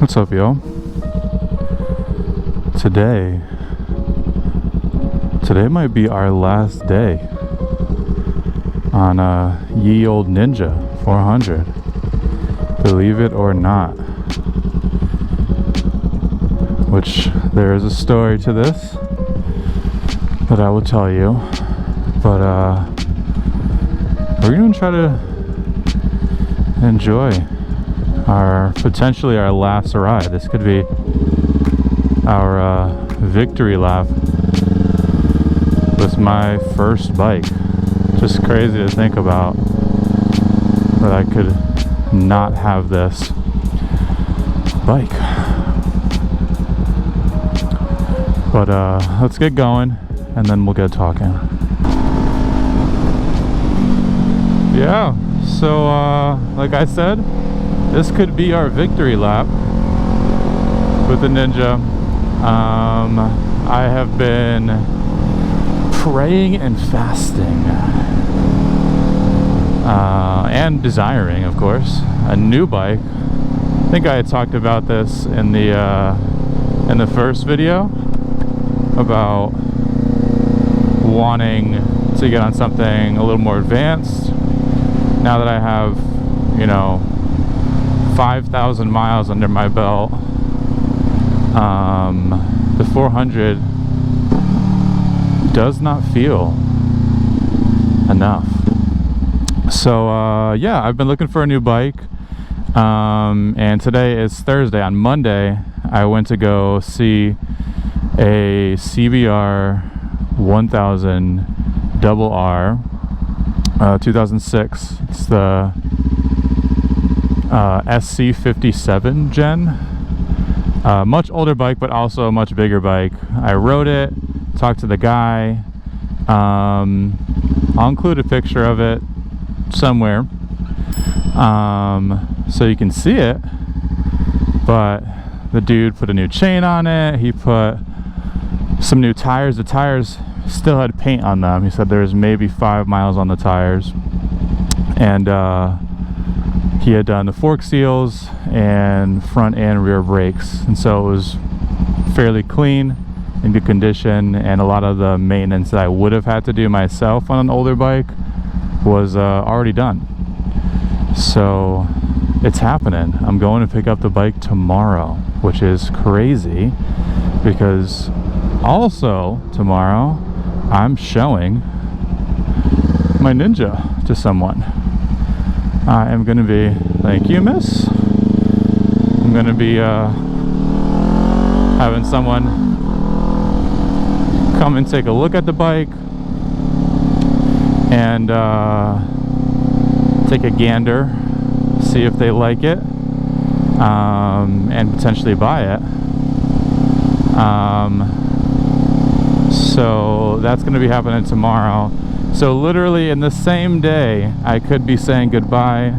What's up, y'all? Today might be our last day on ye old Ninja 400. Believe it or not. Which there is a story to this that I will tell you, but we're gonna try to enjoy potentially our last ride. This could be our victory lap with my first bike. Just crazy to think about that I could not have this bike. But let's get going and then we'll get talking. Yeah, so like I said, this could be our victory lap with the Ninja. I have been praying and fasting and desiring, of course, a new bike. I think I had talked about this in the first video about wanting to get on something a little more advanced. Now that I have, 5,000 miles under my belt, the 400 does not feel enough. So yeah, I've been looking for a new bike, and today is Thursday. On Monday I went to go see a CBR 1000 double R 2006. It's the SC57 gen. Much older bike, but also a much bigger bike. I rode it, talked to the guy. I'll include a picture of it somewhere so you can see it. But the dude put a new chain on it. He put some new tires. The tires still had paint on them. He said there was maybe 5 miles on the tires. And he had done the fork seals and front and rear brakes, and so it was fairly clean, in good condition, and a lot of the maintenance that I would have had to do myself on an older bike was already done. So it's happening. I'm going to pick up the bike tomorrow, which is crazy because also tomorrow I'm showing my Ninja to someone. I am going to be, thank you, miss. I'm going to be having someone come and take a look at the bike and take a gander, see if they like it, and potentially buy it. So that's going to be happening tomorrow. So literally in the same day, I could be saying goodbye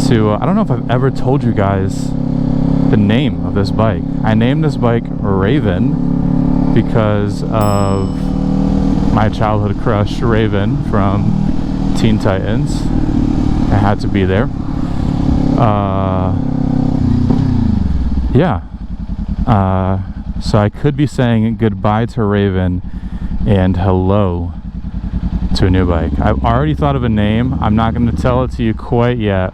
to, I don't know if I've ever told you guys the name of this bike. I named this bike Raven because of my childhood crush, Raven from Teen Titans. I had to be there. Yeah. So I could be saying goodbye to Raven and hello to a new bike. I've already thought of a name. I'm not going to tell it to you quite yet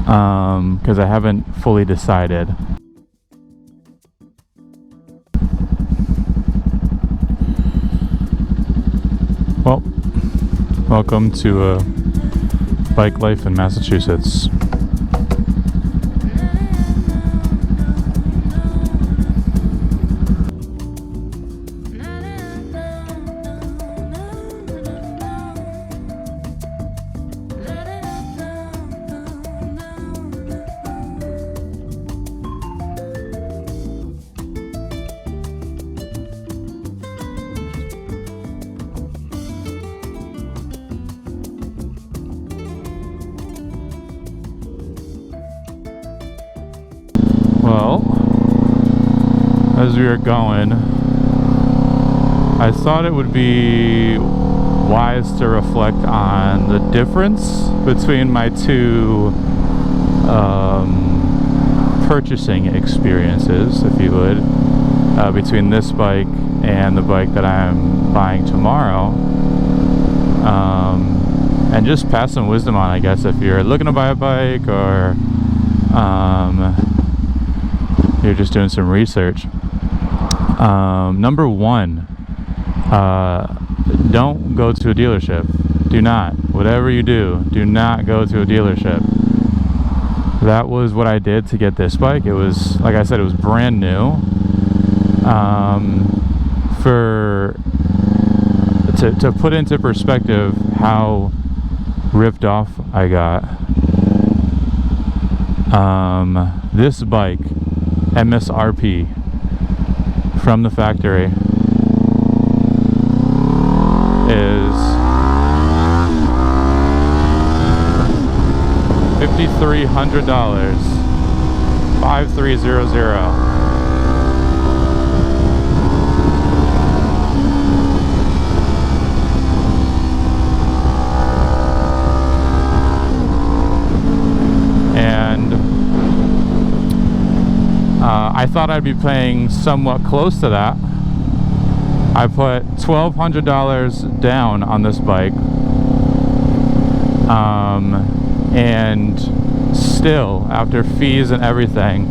because I haven't fully decided. Well, welcome to bike life in Massachusetts. Well, as we are going, I thought it would be wise to reflect on the difference between my two purchasing experiences, if you would, between this bike and the bike that I'm buying tomorrow. And just pass some wisdom on, I guess, if you're looking to buy a bike or you're just doing some research. Number one, don't go to a dealership. Do not. Whatever you do not go to a dealership. That was what I did to get this bike. It was, like I said, it was brand new. To put into perspective how ripped off I got, this bike, MSRP from the factory, is $5,300, 5300. I thought I'd be paying somewhat close to that. I put $1,200 down on this bike, and still, after fees and everything,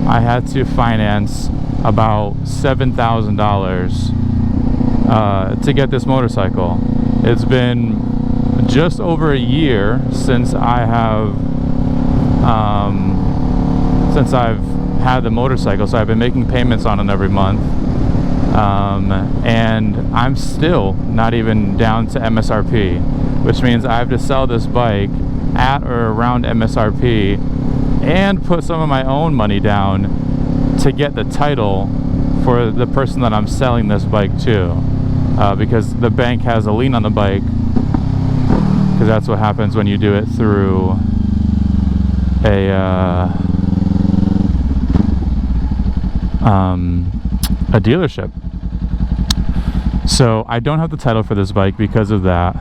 I had to finance about $7,000 to get this motorcycle. It's been just over a year since I've had the motorcycle, so I've been making payments on it every month, and I'm still not even down to MSRP, which means I have to sell this bike at or around MSRP and put some of my own money down to get the title for the person that I'm selling this bike to, because the bank has a lien on the bike, because that's what happens when you do it through a dealership. So I don't have the title for this bike because of that.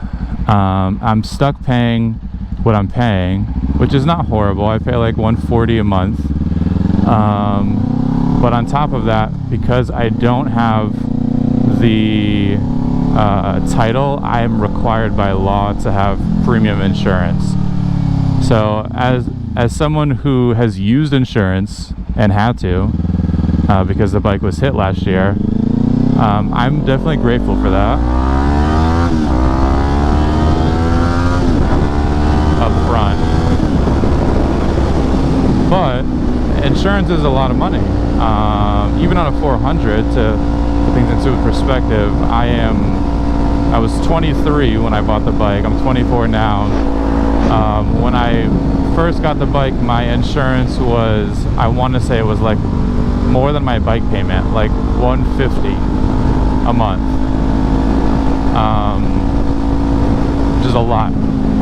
I'm stuck paying what I'm paying, which is not horrible. I pay like $140 a month, but on top of that, because I don't have the title, I am required by law to have premium insurance. So as someone who has used insurance and had to, because the bike was hit last year, I'm definitely grateful for that up front. But insurance is a lot of money. Even on a 400, to put things into perspective, I was 23 when I bought the bike. I'm 24 now. When I first got the bike, my insurance was, I want to say it was like more than my bike payment, like $150 a month, which is a lot.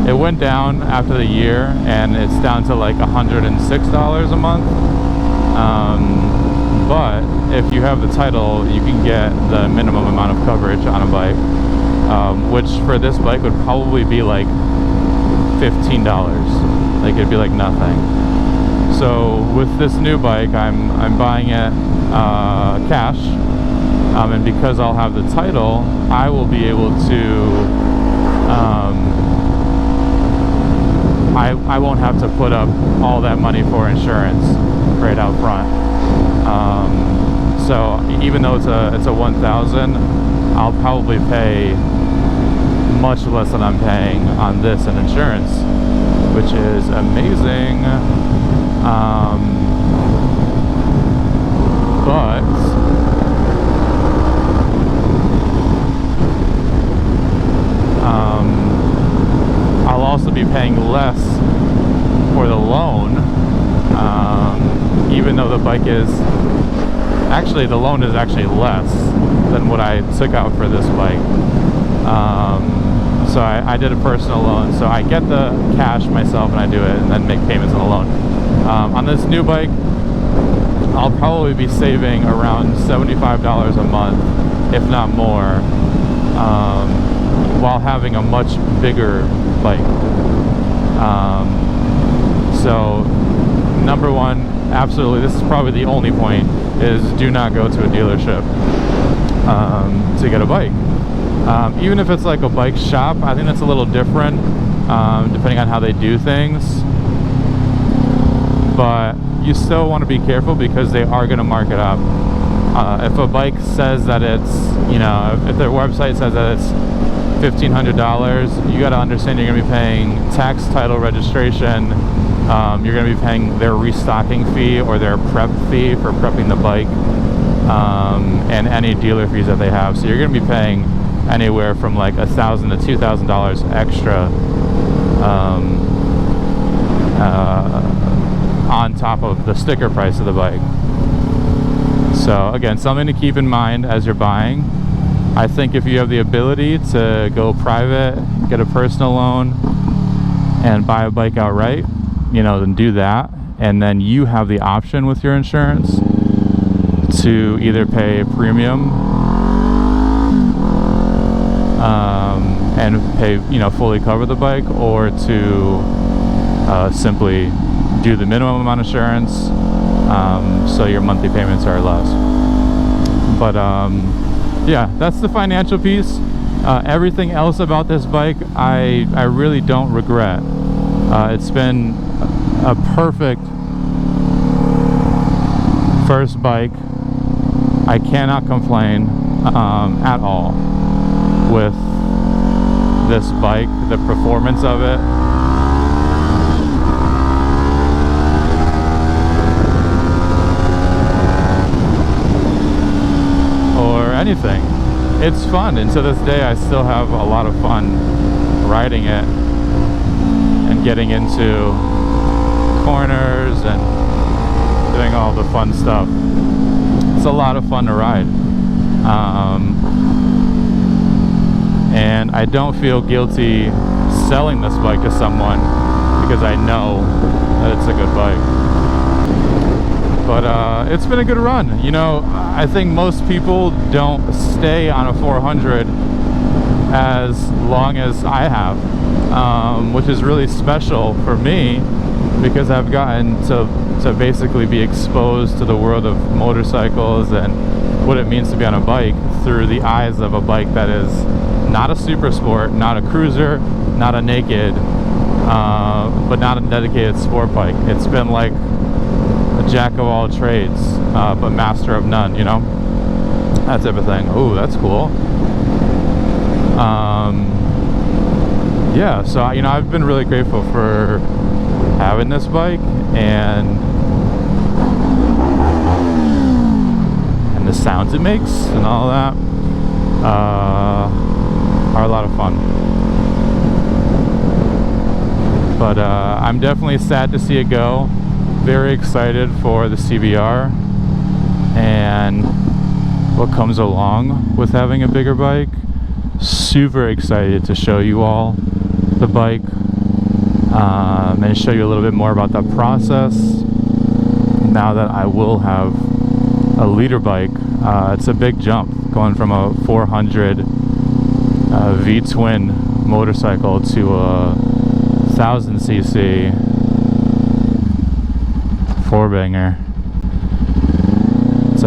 It went down after the year, and it's down to like $106 a month. But if you have the title, you can get the minimum amount of coverage on a bike, which for this bike would probably be like $15. Like, it'd be like nothing. So with this new bike, I'm buying it cash, and because I'll have the title, I will be able to I won't have to put up all that money for insurance right out front. So even though it's a $1,000, I'll probably pay much less than I'm paying on this in insurance, which is amazing. But I'll also be paying less for the loan, even though the bike is actually, the loan is actually less than what I took out for this bike. So I did a personal loan, so I get the cash myself and I do it and then make payments on the loan. On this new bike, I'll probably be saving around $75 a month, if not more, while having a much bigger bike. So number one, absolutely, this is probably the only point, is do not go to a dealership to get a bike. Even if it's like a bike shop, I think that's a little different, depending on how they do things. But you still want to be careful because they are going to mark it up. If a bike says that it's, you know, if their website says that it's $1,500, you got to understand you're going to be paying tax, title, registration. You're going to be paying their restocking fee or their prep fee for prepping the bike, and any dealer fees that they have. So you're going to be paying anywhere from like $1,000 to $2,000 extra on top of the sticker price of the bike. So again, something to keep in mind as you're buying. I think if you have the ability to go private, get a personal loan, and buy a bike outright, you know, then do that. And then you have the option with your insurance to either pay a premium and pay, you know, fully cover the bike, or to simply do the minimum amount of insurance, so your monthly payments are less. But yeah, that's the financial piece. Everything else about this bike, I really don't regret. It's been a perfect first bike. I cannot complain at all with this bike, the performance of it. Or anything. It's fun, and to this day I still have a lot of fun riding it and getting into corners and doing all the fun stuff. It's a lot of fun to ride, and I don't feel guilty selling this bike to someone because I know that it's a good bike. But it's been a good run. You know, I think most people don't stay on a 400 as long as I have, which is really special for me because I've gotten to basically be exposed to the world of motorcycles and what it means to be on a bike through the eyes of a bike that is not a super sport, not a cruiser, not a naked, but not a dedicated sport bike. It's been like a jack of all trades, but master of none, you know, that type of thing. Oh, that's cool. Yeah, so you know, I've been really grateful for having this bike, and the sounds it makes and all that are a lot of fun. But I'm definitely sad to see it go. Very excited for the CBR and what comes along with having a bigger bike. Super excited to show you all the bike and show you a little bit more about that process now that I will have a liter bike. It's a big jump going from a 400 V-twin motorcycle to a 1000cc four-banger. It's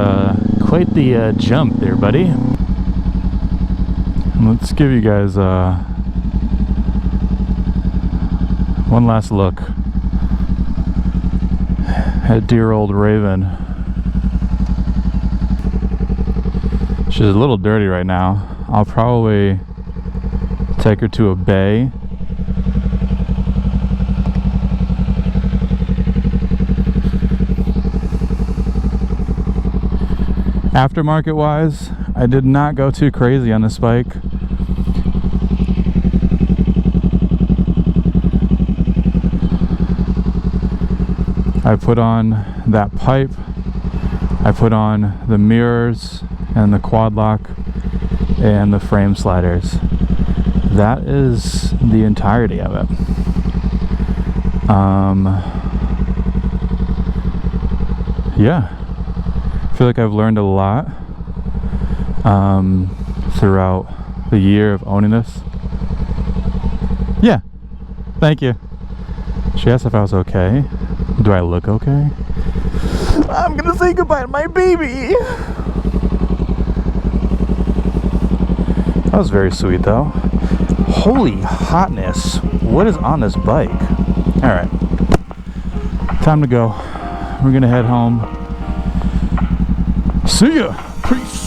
quite the jump there, buddy. Let's give you guys one last look at dear old Raven. She's a little dirty right now. I'll probably take her to a bay. Aftermarket wise, I did not go too crazy on this bike. I put on that pipe, I put on the mirrors and the quad lock and the frame sliders. That is the entirety of it. Yeah, I feel like I've learned a lot throughout the year of owning this. Yeah, thank you. She asked if I was okay. Do I look okay? I'm gonna say goodbye to my baby. That was very sweet though. Holy hotness. What is on this bike? Alright. Time to go. We're gonna head home. See ya. Peace.